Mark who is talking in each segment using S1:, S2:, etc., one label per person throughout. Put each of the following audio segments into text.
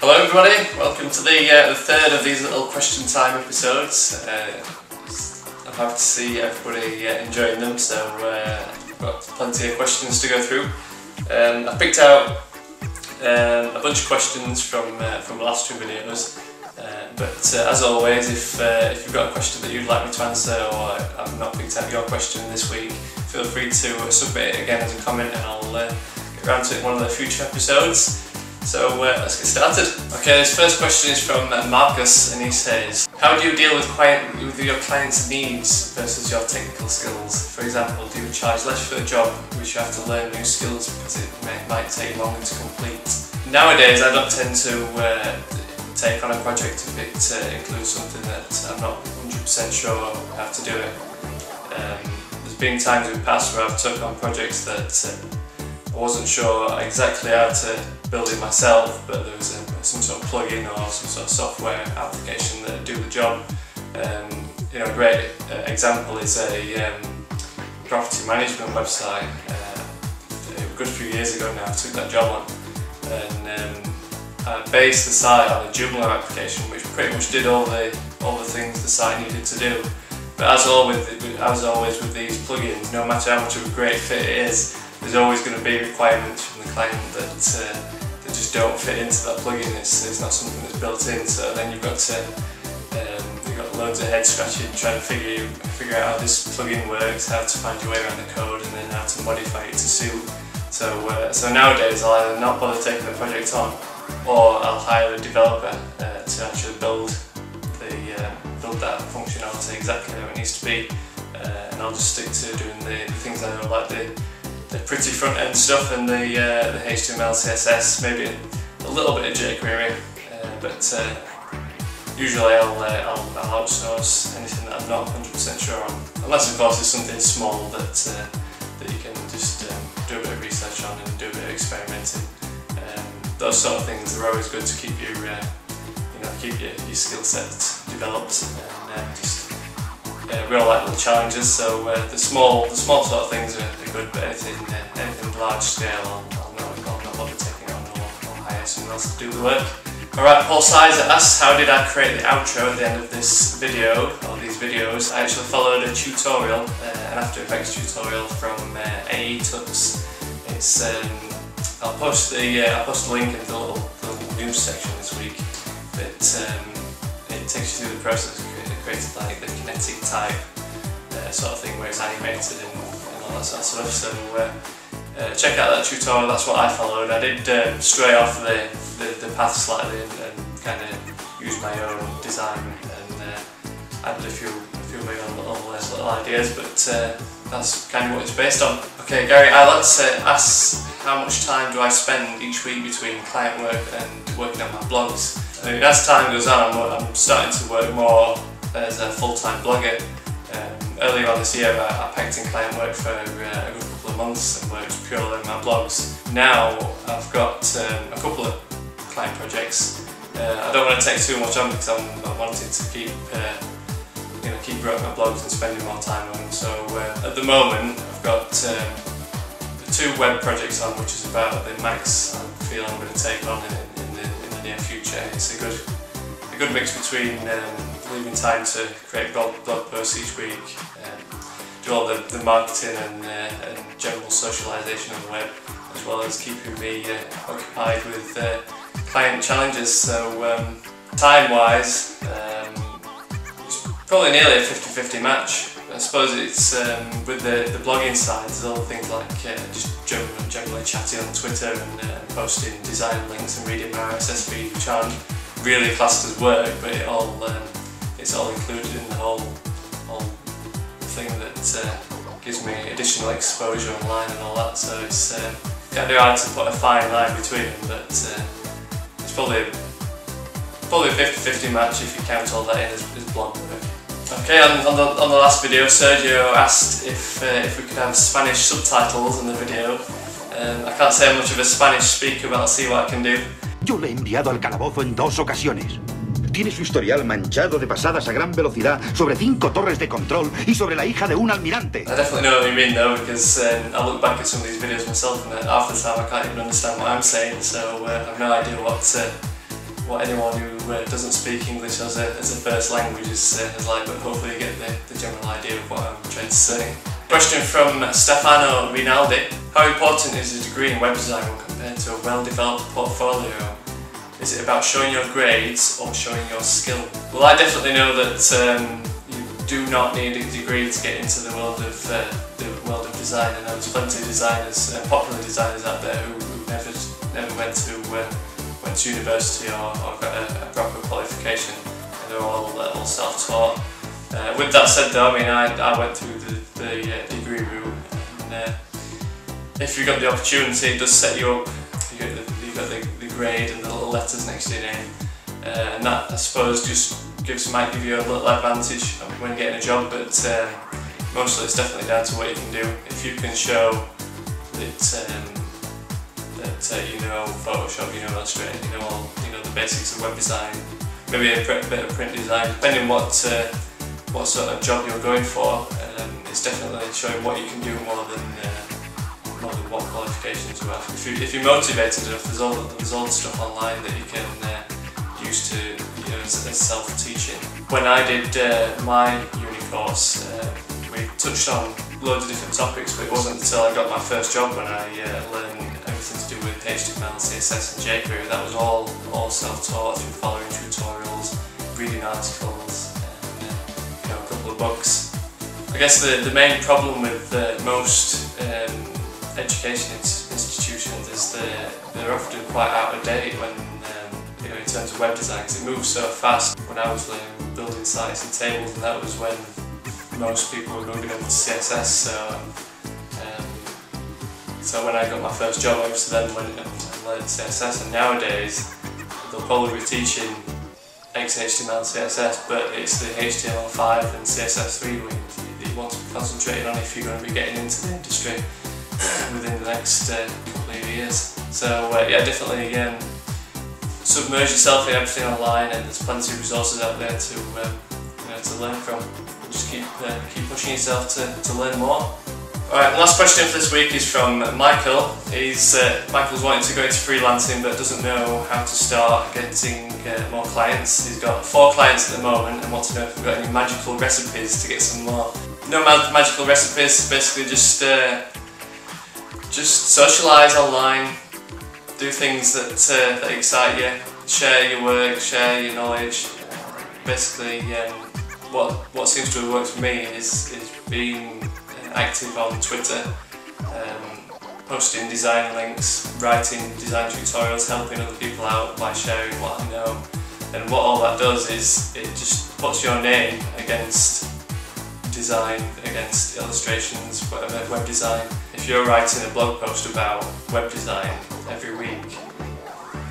S1: Hello everybody, welcome to the third of these little question time episodes. I'm happy to see everybody enjoying them, so I've got plenty of questions to go through. I picked out a bunch of questions from the last two videos, but as always, if you've got a question that you'd like me to answer or I've not picked out your question this week, feel free to submit it again as a comment and I'll get around to it in one of the future episodes. So let's get started. Okay, this first question is from Marcus, and he says, how do you deal with your client's needs versus your technical skills? For example, do you charge less for a job which you have to learn new skills because it might take longer to complete? Nowadays I don't tend to take on a project if it includes something that I'm not 100% sure I have to do it. There's been times in the past where I've took on projects that I wasn't sure exactly how to build it myself, but there was some sort of plugin or some sort of software application that would do the job. A great example is a property management website. A good few years ago now I took that job on, and I based the site on a Joomla application which pretty much did all the things the site needed to do. But as always with these plugins, no matter how much of a great fit it is, there's always going to be requirements from the client that just don't fit into that plugin. It's not something that's built in, so then you've got loads of head scratching trying to figure out how this plugin works, how to find your way around the code, and then how to modify it to suit. So nowadays I'll either not bother taking the project on, or I'll hire a developer to actually build that functionality exactly how it needs to be, and I'll just stick to doing the things I know, like the pretty front end stuff and the HTML, CSS, maybe a little bit of jQuery, but usually I'll outsource anything that I'm not 100% sure on, unless of course it's something small that you can just do a bit of research on and do a bit of experimenting. Those sort of things are always good to keep your skill set developed, and we all like little challenges, so the small sort of things are good, but anything large scale I'll not bother taking on, or hire someone else to do the work. Alright, Paul Sizer asks, how did I create the outro at the end of this video, or these videos? I actually followed a tutorial, an After Effects tutorial from AE Tux. It's I'll post the link in the little news section this week. It takes you through the process of creating like the kinetic type sort of thing where it's animated and all that sort of stuff. So check out that tutorial. That's what I followed. I did stray off the path slightly and kind of use my own design and added a few of my own little ideas, but that's kind of what it's based on. Okay, Gary, I like to ask, how much time do I spend each week between client work and working on my blogs? I mean, as time goes on, I'm starting to work more as a full-time blogger. Earlier on this year, I packed in client work for a good couple of months and worked purely on my blogs. Now I've got a couple of client projects. I don't want to take too much on because I'm wanting to keep growing my blogs and spending more time on them. So at the moment, I've got two web projects on, which is about the max I feel I'm going to take on in the near future. It's a good mix between leaving time to create blog posts each week, do all the marketing and general socialisation on the web, as well as keeping me occupied with client challenges. So time-wise, it's probably nearly a 50-50 match. I suppose it's with the blogging side, there's all things like just generally chatting on Twitter and posting design links and reading my RSS feed, which aren't really classed as work, but it's all included in the whole thing that gives me additional exposure online and all that. So it's kind of hard to put a fine line between them, but it's probably a 50-50 match if you count all that in as blog work. Okay, on the last video, Sergio asked if we could have Spanish subtitles in the video. I can't say I'm much of a Spanish speaker, but I'll see what I can do.
S2: Yo le he enviado al calabozo en 2 ocasiones. Tiene su historial manchado de pasadas a gran velocidad sobre 5 torres de control y sobre la hija de un almirante.
S1: I definitely know what you mean though, because I look back at some of these videos myself and half the time I can't even understand what I'm saying, so I have no idea what what anyone who doesn't speak English as a first language is like, but hopefully you get the general idea of what I'm trying to say. Question from Stefano Rinaldi. How important is a degree in web design when compared to a well-developed portfolio? Is it about showing your grades or showing your skill? Well, I definitely know that you do not need a degree to get into the world of design, and there's plenty of designers, popular designers out there who never went to university or got a proper qualification, and they're all self-taught. With that said though, I mean, I went through the degree route, and if you got the opportunity, it does set you up. You got the grade and the little letters next to your name, and that, I suppose, just might give you a little advantage when getting a job, but mostly it's definitely down to what you can do. If you can show that you know Photoshop, you know Illustrator, you know the basics of web design, maybe a bit of print design, depending what sort of job you're going for, it's definitely showing what you can do more than what qualifications you have. If you're motivated enough, there's all the stuff online that you can use to, as self-teaching. When I did my uni course, we touched on loads of different topics, but it wasn't until I got my first job when I learned everything to do with HTML, CSS and jQuery. That was all self-taught through following tutorials, reading articles, and a couple of books. I guess the main problem with most education institutions is they're often quite out of date when in terms of web design, because it moves so fast. When I was building sites and tables, and that was when most people were moving over to CSS, so when I got my first job, I obviously then went and learned CSS, and nowadays they'll probably be teaching XHTML and CSS, but it's the HTML5 and CSS3 that you want to be concentrating on if you're going to be getting into the industry within the next couple of years. So yeah, definitely submerge yourself in everything online, and there's plenty of resources out there to learn from. Just keep pushing yourself to learn more. Alright, last question for this week is from Michael. Michael's wanting to go into freelancing but doesn't know how to start getting more clients. He's got 4 clients at the moment and wants to know if we've got any magical recipes to get some more. No magical recipes, basically just socialise online, do things that excite you, share your work, share your knowledge. Basically, what seems to have worked for me is being active on Twitter, posting design links, writing design tutorials, helping other people out by sharing what I know. And what all that does is it just puts your name against design, against illustrations, whatever, web design. If you're writing a blog post about web design every week,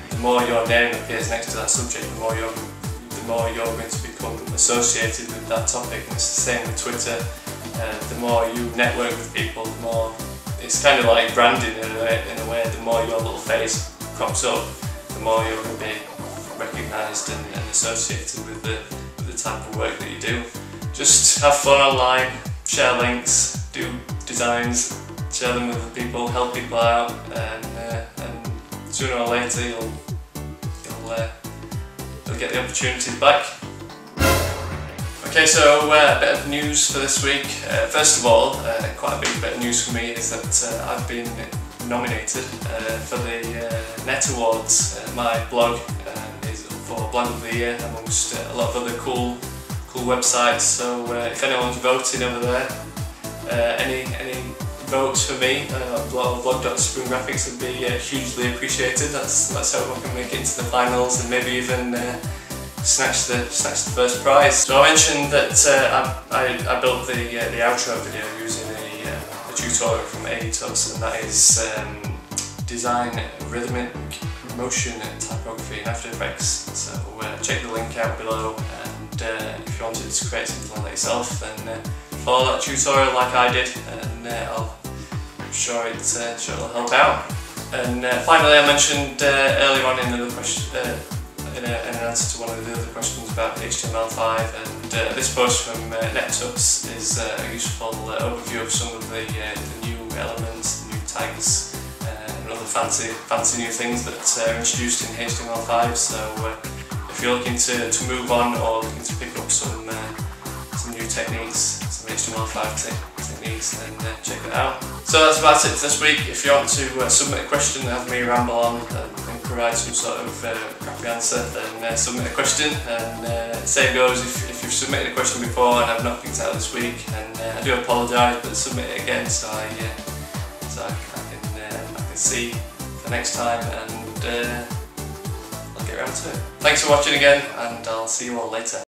S1: the more your name appears next to that subject, the more you're going to become associated with that topic. And it's the same with Twitter. The more you network with people, the more it's kind of like branding in a way. The more your little face crops up, the more you're going to be recognised and associated with the type of work that you do. Just have fun online, share links, do designs, share them with other people, help people out, and sooner or later you'll get the opportunities back. Okay, so a bit of news for this week. First of all, quite a big bit of news for me is that I've been nominated for the Net Awards. My blog is up for Blog of the Year amongst a lot of other cool websites. So if anyone's voting over there, any votes for me, blog.spoongraphics would be hugely appreciated. Let's hope I can make it into the finals and maybe even snatch the first prize. So I mentioned that I built the outro video using a tutorial from Editos, and that is design rhythmic motion typography in After Effects. So check the link out below, and if you wanted to create something like that yourself, then follow that tutorial like I did, and I'm sure it'll help out. And finally, I mentioned earlier on in the question, in an answer to one of the other questions about HTML5, and this post from NetTux is a useful overview of some of the new elements, the new tags, and other fancy new things that are introduced in HTML5. So if you're looking to move on or looking to pick up some new techniques, some HTML5 techniques, then check it out. So that's about it for this week. If you want to submit a question and have me ramble on and provide some sort of crappy answer, then submit a question. And same goes if you've submitted a question before and I've not picked it out this week, and I do apologise, but submit it again so I can see for next time, and I'll get around to it. Thanks for watching again, and I'll see you all later.